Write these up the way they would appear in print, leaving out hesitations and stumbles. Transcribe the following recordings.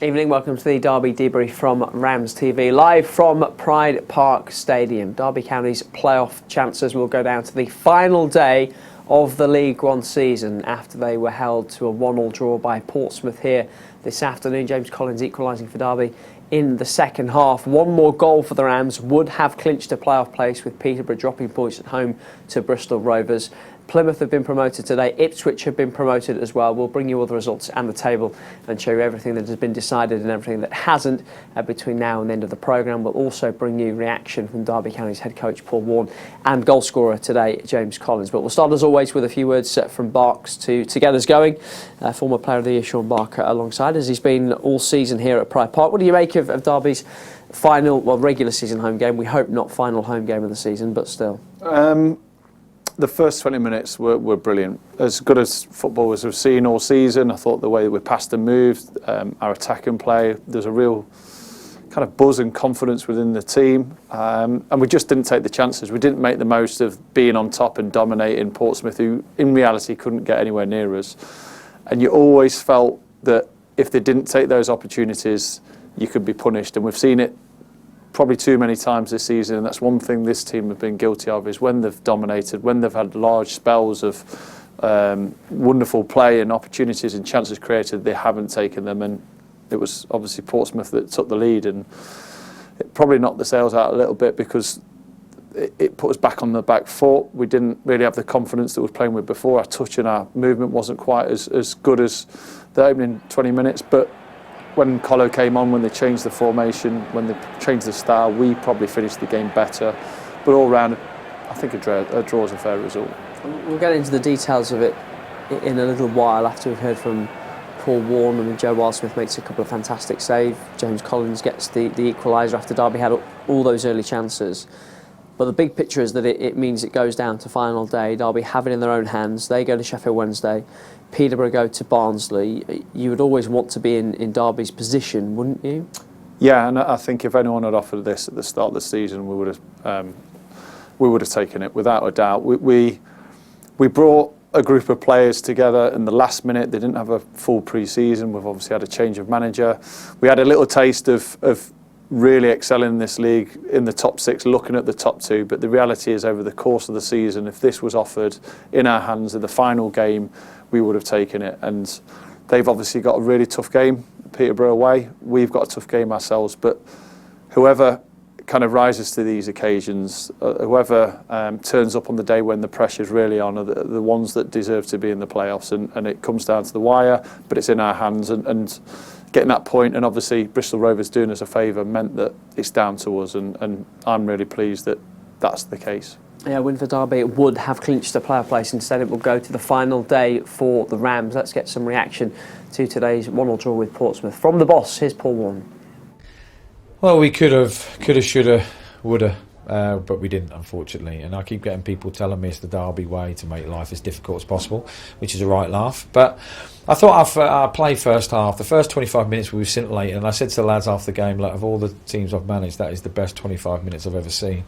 Evening, welcome to the Derby Debrief from RamsTV, live from Pride Park Stadium. Derby County's playoff chances will go down to the final day of the League One season after they were held to a 1-1 draw by Portsmouth here this afternoon. James Collins equalising for Derby in the second half. One more goal for the Rams would have clinched a playoff place, with Peterborough dropping points at home to Bristol Rovers. Plymouth have been promoted today. Ipswich have been promoted as well. We'll bring you all the results and the table and show you everything that has been decided and everything that hasn't between now and the end of the programme. We'll also bring you reaction from Derby County's head coach Paul Warne and goal scorer today, James Collins. But we'll start as always with a few words from Barks to get us going. Former player of the year Shaun Barker alongside, as he's been all season here at Pride Park. What do you make of Derby's final, regular season home game? We hope not final home game of the season, but still. The first 20 minutes were brilliant. As good as football as we've seen all season. I thought the way that we passed and moved, our attacking play, there's a real kind of buzz and confidence within the team. And we just didn't take the chances. We didn't make the most of being on top and dominating Portsmouth, who in reality couldn't get anywhere near us. And you always felt that if they didn't take those opportunities, you could be punished. And we've seen it probably too many times this season, and that's one thing this team have been guilty of, is when they've dominated, when they've had large spells of wonderful play and opportunities and chances created, they haven't taken them. And it was obviously Portsmouth that took the lead, and it probably knocked the sails out a little bit because it put us back on the back foot. We didn't really have the confidence that we were playing with before. Our touch and our movement wasn't quite as good as the opening 20 minutes, but when Colo came on, when they changed the formation, when they changed the style, we probably finished the game better. But all round, I think a draw is a fair result. We'll get into the details of it in a little while after we've heard from Paul Warne. And Joe Wildsmith makes a couple of fantastic saves. James Collins gets the equaliser after Derby had all those early chances. But the big picture is that it means it goes down to final day. Derby have it in their own hands. They go to Sheffield Wednesday. Peterborough go to Barnsley. You would always want to be in Derby's position, wouldn't you? Yeah, and I think if anyone had offered this at the start of the season, we would have taken it without a doubt. We brought a group of players together in the last minute. They didn't have a full pre-season. We've obviously had a change of manager. We had a little taste of really excelling in this league in the top six, looking at the top two. But the reality is, over the course of the season, if this was offered in our hands in the final game, we would have taken it. And they've obviously got a really tough game, Peterborough away. We've got a tough game ourselves. But whoever kind of rises to these occasions, whoever turns up on the day when the pressure's really on, are the ones that deserve to be in the playoffs. And it comes down to the wire, but it's in our hands. And getting that point, and obviously Bristol Rovers doing us a favour, meant that it's down to us, and I'm really pleased that that's the case. Yeah, win for Derby would have clinched a playoff place. Instead, it will go to the final day for the Rams. Let's get some reaction to today's 1-1 draw with Portsmouth. From the boss, here's Paul Warne. Well, we could have, shoulda, woulda, but we didn't, unfortunately. And I keep getting people telling me it's the Derby way to make life as difficult as possible, which is a right laugh. But I thought our play first half, the first 25 minutes we were scintillating, and I said to the lads after the game, like, of all the teams I've managed, that is the best 25 minutes I've ever seen.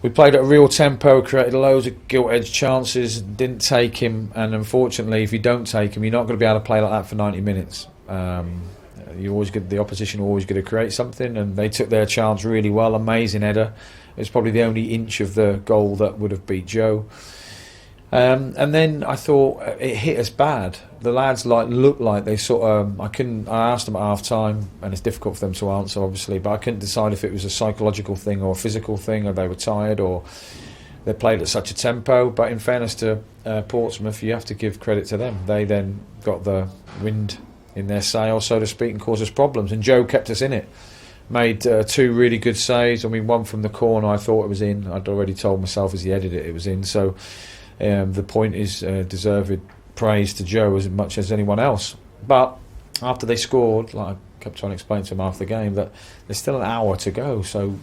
We played at a real tempo, created loads of gilt-edged chances, didn't take him, and unfortunately, if you don't take him, you're not going to be able to play like that for 90 minutes. You always get the opposition always going to create something, and they took their chance really well. Amazing header. It was probably the only inch of the goal that would have beat Joe. And then I thought it hit us bad. The lads looked like they sort of. I asked them at half time, and it's difficult for them to answer, obviously, but I couldn't decide if it was a psychological thing or a physical thing, or they were tired, or they played at such a tempo. But in fairness to Portsmouth, you have to give credit to them. They then got the wind in their sails, so to speak, and caused us problems. And Joe kept us in it. Made two really good saves. I mean, one from the corner, I thought it was in. I'd already told myself as he edited it was in. So the point is deserved praise to Joe as much as anyone else. But after they scored, like I kept trying to explain to him after the game, that there's still an hour to go. So,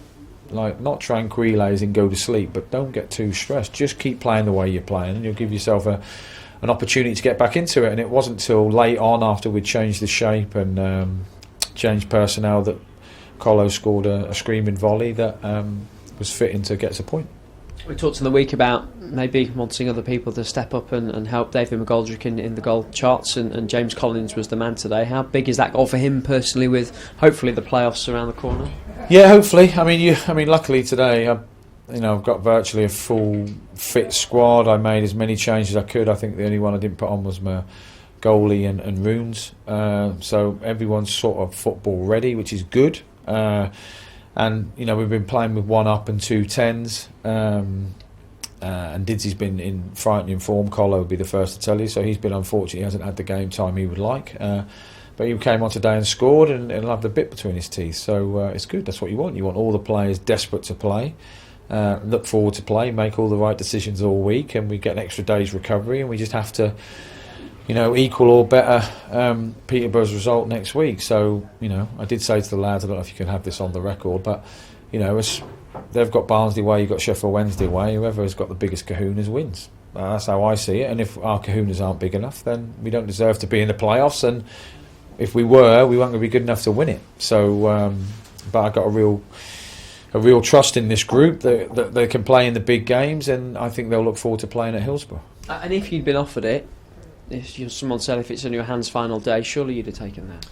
like, not tranquilise and go to sleep, but don't get too stressed. Just keep playing the way you're playing, and you'll give yourself an opportunity to get back into it. And it wasn't till late on, after we'd changed the shape and changed personnel, that Colo scored a screaming volley that was fitting to get us a point. We talked in the week about maybe wanting other people to step up and help David McGoldrick in the goal charts, and James Collins was the man today. How big is that goal for him personally, with hopefully the playoffs around the corner? Yeah, hopefully. I mean, luckily today, I've got virtually a full fit squad. I made as many changes as I could. I think the only one I didn't put on was my goalie and Runes. So everyone's sort of football ready, which is good. And we've been playing with 1 up and 2 10s. And Didsy's been in frightening form. Colo would be the first to tell you. So he's been unfortunate. He hasn't had the game time he would like. But he came on today and scored and loved a bit between his teeth. So it's good. That's what you want. You want all the players desperate to play. Look forward to play, make all the right decisions all week, and we get an extra day's recovery, and we just have to, equal or better Peterborough's result next week. So, I did say to the lads, I don't know if you can have this on the record, but, they've got Barnsley away, you've got Sheffield Wednesday away, whoever has got the biggest kahunas wins. That's how I see it, and if our kahunas aren't big enough, then we don't deserve to be in the playoffs, and if we were, we weren't going to be good enough to win it. So, but I got a real trust in this group that they can play in the big games, and I think they'll look forward to playing at Hillsborough. And if you'd been offered it, if someone said if it's in your hands final day, surely you'd have taken that.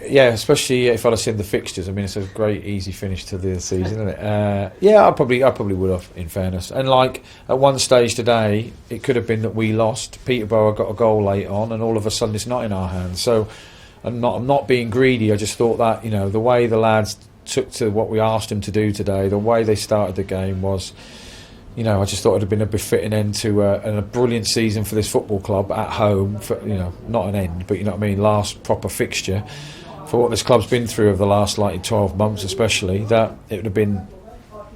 Yeah, especially if I'd have seen the fixtures. I mean, it's a great easy finish to the season, isn't it? Yeah, I probably would have, in fairness. And at one stage today, it could have been that we lost. Peterborough got a goal late on, and all of a sudden it's not in our hands. So I'm not being greedy. I just thought that the way the lads took to what we asked them to do today, the way they started the game was, I just thought it would have been a befitting end to a brilliant season for this football club at home. For, not an end, but last proper fixture for what this club's been through over the last 12 months, especially. That it would have been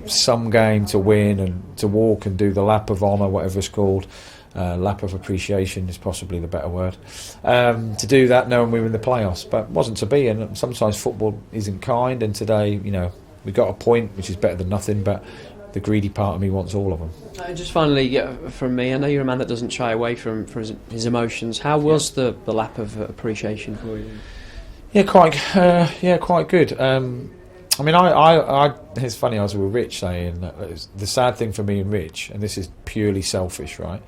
some game to win and to walk and do the lap of honour, whatever it's called. Lap of appreciation is possibly the better word. To do that knowing we were in the playoffs, but it wasn't to be, and sometimes football isn't kind, and today, we got a point, which is better than nothing, but the greedy part of me wants all of them. Just finally, from me, I know you're a man that doesn't shy away from his emotions. How was the lap of appreciation for you? Yeah, quite good. I it's funny, I was with Rich saying that the sad thing for me and Rich, and this is purely selfish, right?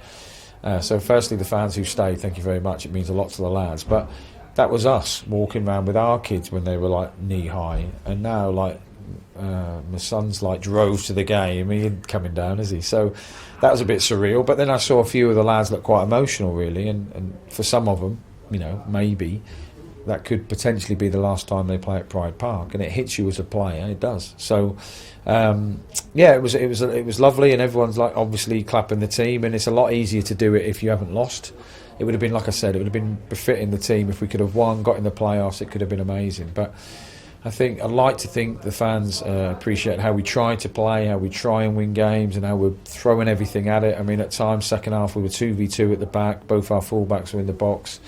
So firstly, the fans who stayed, thank you very much, it means a lot to the lads, but that was us walking around with our kids when they were knee high, and now my son's drove to the game, he ain't coming down, is he? So that was a bit surreal, but then I saw a few of the lads look quite emotional really, and for some of them, maybe that could potentially be the last time they play at Pride Park, and it hits you as a player, it does. So it was lovely, and everyone's obviously clapping the team, and it's a lot easier to do it if you haven't lost. It would have been, like I said, it would have been befitting the team if we could have won, got in the playoffs. It could have been amazing. But I'd like to think the fans appreciate how we try to play, how we try and win games, and how we're throwing everything at it. I mean, at times, second half, we were 2v2 at the back. Both our full-backs were in the box.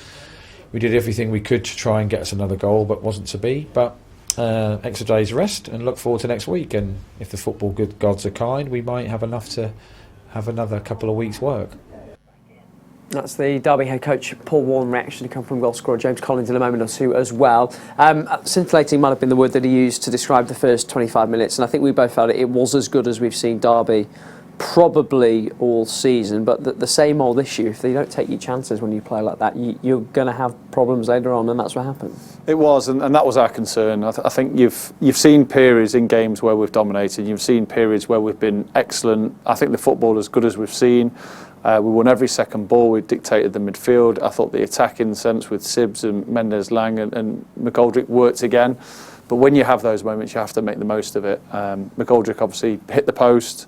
We did everything we could to try and get us another goal, but wasn't to be. But extra day's rest, and look forward to next week. And if the football good gods are kind, we might have enough to have another couple of weeks' work. That's the Derby head coach Paul Warne reaction to come from goal scorer James Collins in a moment or two as well. Scintillating might have been the word that he used to describe the first 25 minutes, and I think we both felt it was as good as we've seen Derby probably all season, but the same old issue. If you don't take your chances when you play like that, you're going to have problems later on, and that's what happened. It was, and that was our concern. I think you've seen periods in games where we've dominated. You've seen periods where we've been excellent. I think the football as good as we've seen. We won every second ball. We dictated the midfield. I thought the attacking sense with Sibbs and Mendes-Lang and McGoldrick worked again. But when you have those moments, you have to make the most of it. McGoldrick obviously hit the post.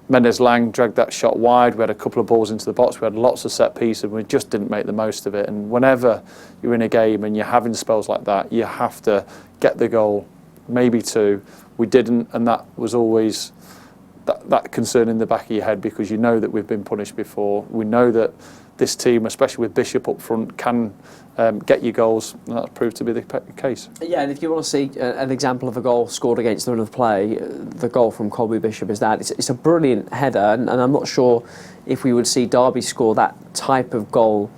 Mendes-Lang dragged that shot wide. We had a couple of balls into the box. We had lots of set pieces, and we just didn't make the most of it. And whenever you're in a game and you're having spells like that, you have to get the goal, maybe two. We didn't, and that was always that concern in the back of your head, because you know that we've been punished before. We know that this team, especially with Bishop up front, can get you goals, and that's proved to be the case. Yeah, and if you want to see an example of a goal scored against the run of play, the goal from Colby Bishop is that. It's a brilliant header, and I'm not sure if we would see Derby score that type of goal,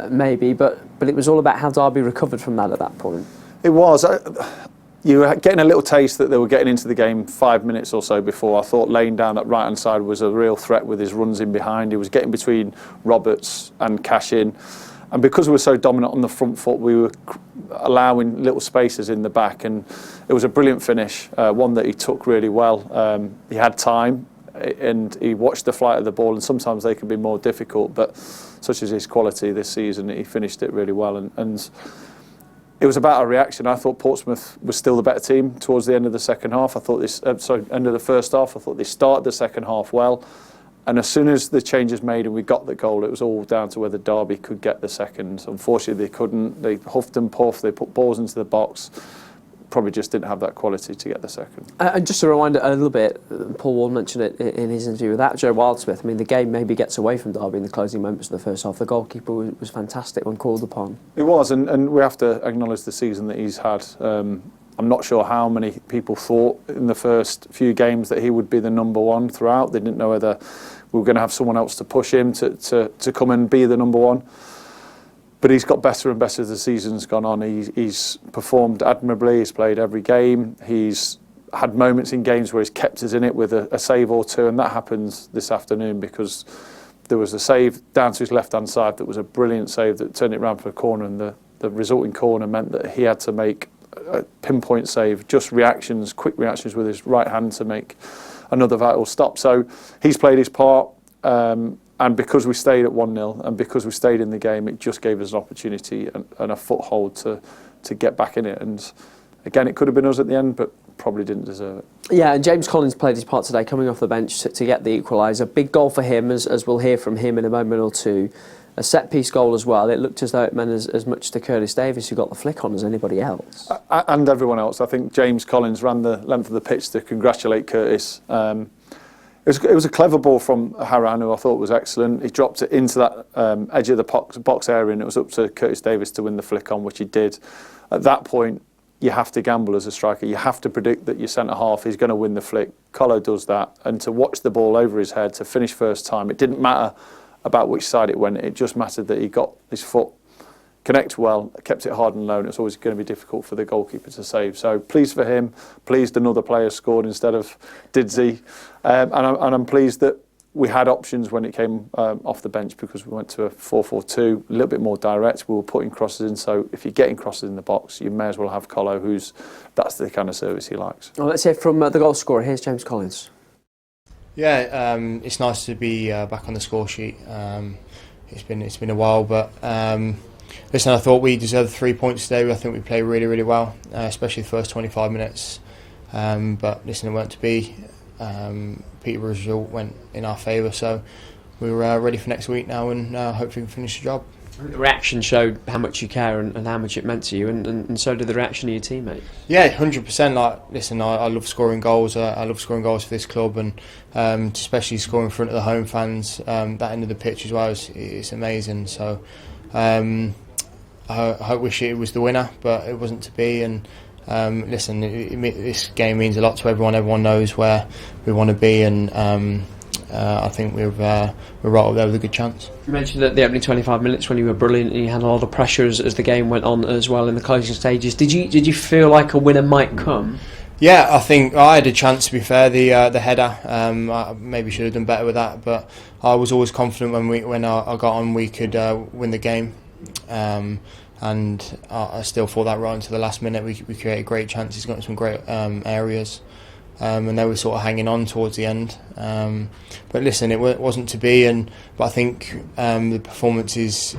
maybe, but it was all about how Derby recovered from that at that point. It was. you were getting a little taste that they were getting into the game 5 minutes or so before. I thought laying down that right-hand side was a real threat with his runs in behind. He was getting between Roberts and Cashin. And because we were so dominant on the front foot, we were allowing little spaces in the back. And it was a brilliant finish, one that he took really well. He had time and he watched the flight of the ball, and sometimes they can be more difficult. But such as his quality this season, he finished it really well. And it was about a reaction. I thought Portsmouth was still the better team towards the end of the second half. I thought end of the first half. I thought they started the second half well, and as soon as the changes made and we got the goal, it was all down to whether Derby could get the second. Unfortunately, they couldn't. They huffed and puffed. They put balls into the box. Probably just didn't have that quality to get the second. And just to rewind a little bit, Paul Warne mentioned it in his interview with that Joe Wildsmith. I mean, the game maybe gets away from Derby in the closing moments of the first half. The goalkeeper was fantastic when called upon. It was, and we have to acknowledge the season that he's had. I'm not sure how many people thought in the first few games that he would be the number one throughout. They didn't know whether we were going to have someone else to push him to come and be the number one. But he's got better and better as the season's gone on. He's performed admirably. He's played every game. He's had moments in games where he's kept us in it with a save or two, and that happens this afternoon because there was a save down to his left-hand side that was a brilliant save that turned it round for a corner, and the resulting corner meant that he had to make a pinpoint save, just reactions, quick reactions with his right hand to make another vital stop. So he's played his part. And because we stayed at 1-0 and because we stayed in the game, it just gave us an opportunity and a foothold to get back in it. And again, it could have been us at the end, but probably didn't deserve it. Yeah, and James Collins played his part today, coming off the bench to get the equaliser. Big goal for him, as we'll hear from him in a moment or two. A set-piece goal as well. It looked as though it meant as much to Curtis Davies, who got the flick on, as anybody else. And everyone else. I think James Collins ran the length of the pitch to congratulate Curtis. It was a clever ball from Haran, who I thought was excellent. He dropped it into that edge of the box area, and it was up to Curtis Davies to win the flick on, which he did. At that point, you have to gamble as a striker. You have to predict that your centre-half is going to win the flick. Colo does that. And to watch the ball over his head, to finish first time, it didn't matter about which side it went. It just mattered that he got his foot connect well, kept it hard and low, and it's always going to be difficult for the goalkeeper to save. So pleased for him, pleased another player scored instead of Didsey, and I'm pleased that we had options when it came off the bench, because we went to a 4-4-2, a little bit more direct. We were putting crosses in, so if you're getting crosses in the box, you may as well have Colo, that's the kind of service he likes. Well, let's hear from the goal scorer. Here's James Collins. Yeah, it's nice to be back on the score sheet. It's been a while, but listen, I thought we deserved 3 points today. I think we played really, really well, especially the first 25 minutes. But listen, it weren't to be. Peterborough's result went in our favour, so we're ready for next week now, and hopefully we can finish the job. The reaction showed how much you care and how much it meant to you, and so did the reaction of your teammates. Yeah, 100%. Like, listen, I love scoring goals. I love scoring goals for this club, and especially scoring in front of the home fans. That end of the pitch as well is amazing. So I wish it was the winner, but it wasn't to be. And listen, this game means a lot to everyone. Everyone knows where we want to be, and I think we're right up there with a good chance. You mentioned that the opening 25 minutes when you were brilliant, and you had a lot of pressure as the game went on as well in the closing stages. Did you feel like a winner might come? Yeah, I think I had a chance, to be fair. The header, I maybe should have done better with that, but I was always confident when I got on we could win the game. And I still thought that right until the last minute. We created great chances, got some great areas, and they were sort of hanging on towards the end. But listen, it wasn't to be, but I think the performance is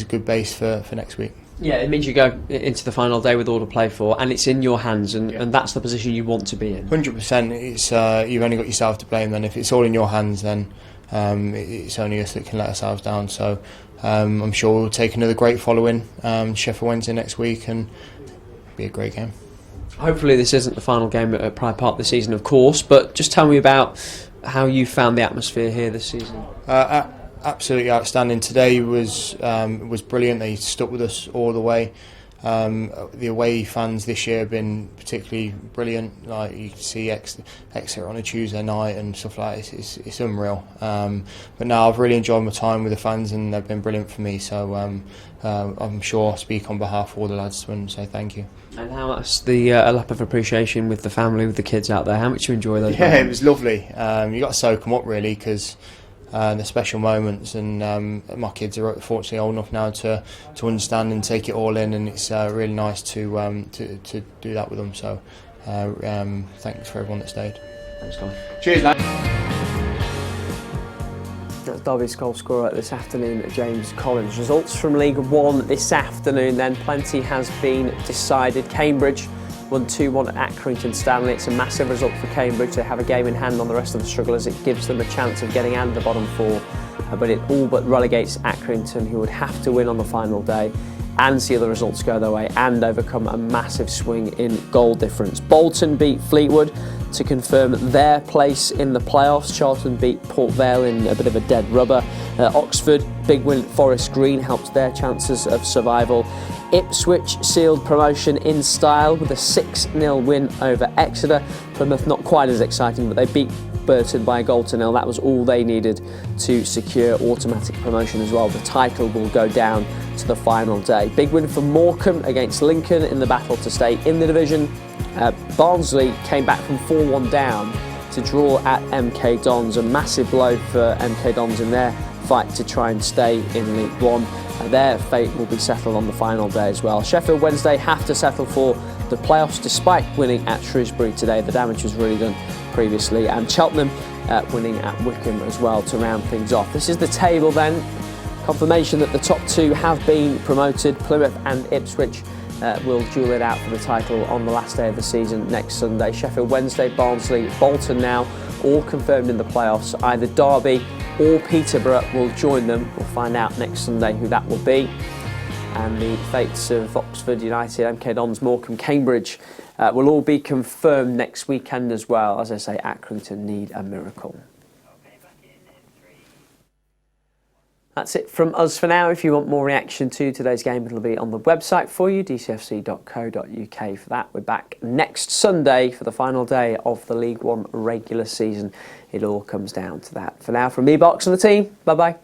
a good base for next week. Yeah, it means you go into the final day with all to play for, and it's in your hands, and that's the position you want to be in. 100%. It's you've only got yourself to blame. Then if it's all in your hands, then it's only us that can let ourselves down. So I'm sure we'll take another great following Sheffield Wednesday next week, and be a great game. Hopefully this isn't the final game at Pride Park this season, of course, but just tell me about how you found the atmosphere here this season. Absolutely outstanding. Today was brilliant. They stuck with us all the way. The away fans this year have been particularly brilliant. Like, you can see Exeter on a Tuesday night and stuff like that. It's unreal. But no, I've really enjoyed my time with the fans, and they've been brilliant for me. So I'm sure I speak on behalf of all the lads and say thank you. And how much the a lap of appreciation with the family, with the kids out there? How much you enjoy those? Yeah, moments? it was lovely. You got to soak them up, really, because the special moments, and my kids are fortunately old enough now to understand and take it all in, and it's really nice to do that with them. So thanks for everyone that stayed. Thanks, Colin. Cheers, mate. That's Derby's goal scorer this afternoon, James Collins. Results from League One this afternoon then. Plenty has been decided. Cambridge won 2-1 at Accrington Stanley. It's a massive result for Cambridge. They have a game in hand on the rest of the strugglers. It gives them a chance of getting out of the bottom four, but it all but relegates Accrington, who would have to win on the final day and see the results go their way and overcome a massive swing in goal difference. Bolton beat Fleetwood to confirm their place in the playoffs. Charlton beat Port Vale in a bit of a dead rubber. Oxford, big win at Forest Green, helped their chances of survival. Ipswich sealed promotion in style with a 6-0 win over Exeter. Plymouth not quite as exciting, but they beat Burton by a goal to nil. That was all they needed to secure automatic promotion as well. The title will go down to the final day. Big win for Morecambe against Lincoln in the battle to stay in the division. Barnsley came back from 4-1 down to draw at MK Dons. A massive blow for MK Dons in their fight to try and stay in League One. Their fate will be settled on the final day as well. Sheffield Wednesday have to settle for the playoffs despite winning at Shrewsbury today. The damage was really done previously. And Cheltenham winning at Wycombe as well to round things off. This is the table then. Confirmation that the top two have been promoted. Plymouth and Ipswich will duel it out for the title on the last day of the season next Sunday. Sheffield Wednesday, Barnsley, Bolton now all confirmed in the playoffs. Either Derby or Peterborough will join them. We'll find out next Sunday who that will be. And the fates of Oxford United, MK Dons, Morecambe, Cambridge will all be confirmed next weekend as well. As I say, Accrington need a miracle. That's it from us for now. If you want more reaction to today's game, it'll be on the website for you, dcfc.co.uk. For that, we're back next Sunday for the final day of the League One regular season. It all comes down to that. For now, from me, Box, and the team, bye-bye.